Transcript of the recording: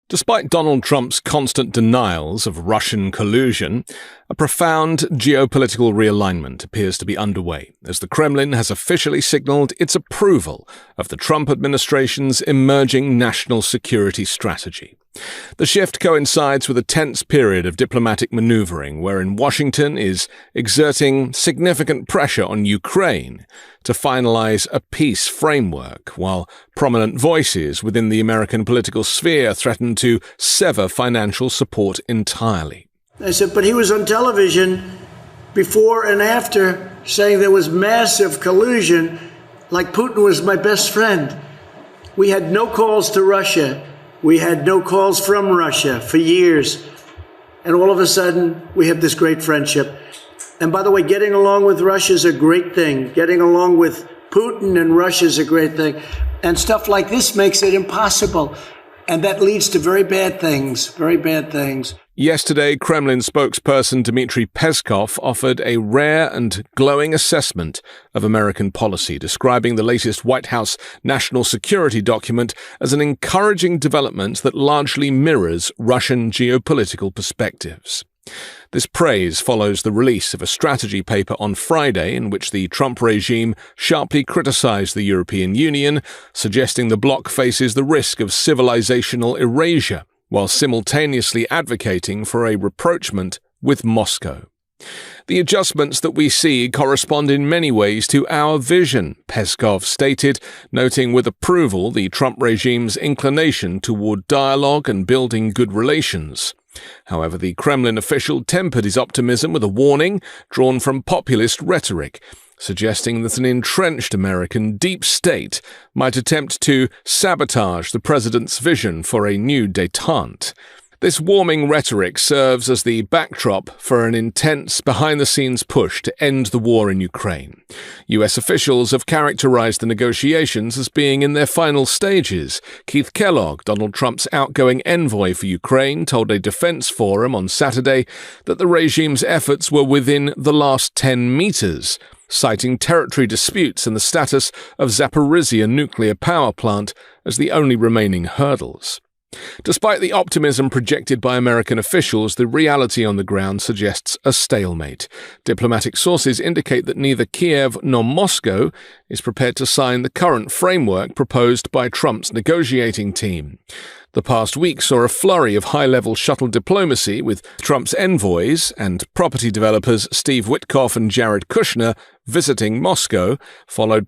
Despite Donald Trump's constant denials of Russian collusion, a profound geopolitical realignment appears to be underway as the Kremlin has officially signaled its approval of the Trump administration's emerging national security strategy. The shift coincides with a tense period of diplomatic maneuvering wherein Washington is exerting significant pressure on Ukraine to finalize a peace framework, while prominent voices within the American political sphere threaten to sever financial support entirely. I said, but he was on television before and after saying there was massive collusion, like Putin was my best friend. We had no calls to Russia. We had no calls from Russia for years. And all of a sudden, we have this great friendship. And by the way, getting along with Russia is a great thing. Getting along with Putin and Russia is a great thing. And stuff like this makes it impossible. And that leads to very bad things, very bad things. Yesterday, Kremlin spokesperson Dmitry Peskov offered a rare and glowing assessment of American policy, describing the latest White House national security document as an encouraging development that largely mirrors Russian geopolitical perspectives. This praise follows the release of a strategy paper on Friday in which the Trump regime sharply criticized the European Union, suggesting the bloc faces the risk of civilizational erasure, while simultaneously advocating for a rapprochement with Moscow. The adjustments that we see correspond in many ways to our vision, Peskov stated, noting with approval the Trump regime's inclination toward dialogue and building good relations. However, the Kremlin official tempered his optimism with a warning drawn from populist rhetoric, suggesting that an entrenched American deep state might attempt to sabotage the president's vision for a new détente. This warming rhetoric serves as the backdrop for an intense behind-the-scenes push to end the war in Ukraine. US officials have characterized the negotiations as being in their final stages. Keith Kellogg, Donald Trump's outgoing envoy for Ukraine, told a defense forum on Saturday that the regime's efforts were within the last 10 meters, citing territory disputes and the status of Zaporizhzhia nuclear power plant as the only remaining hurdles. Despite the optimism projected by American officials, the reality on the ground suggests a stalemate. Diplomatic sources indicate that neither Kiev nor Moscow is prepared to sign the current framework proposed by Trump's negotiating team. The past week saw a flurry of high-level shuttle diplomacy with Trump's envoys and property developers Steve Witkoff and Jared Kushner visiting Moscow, followed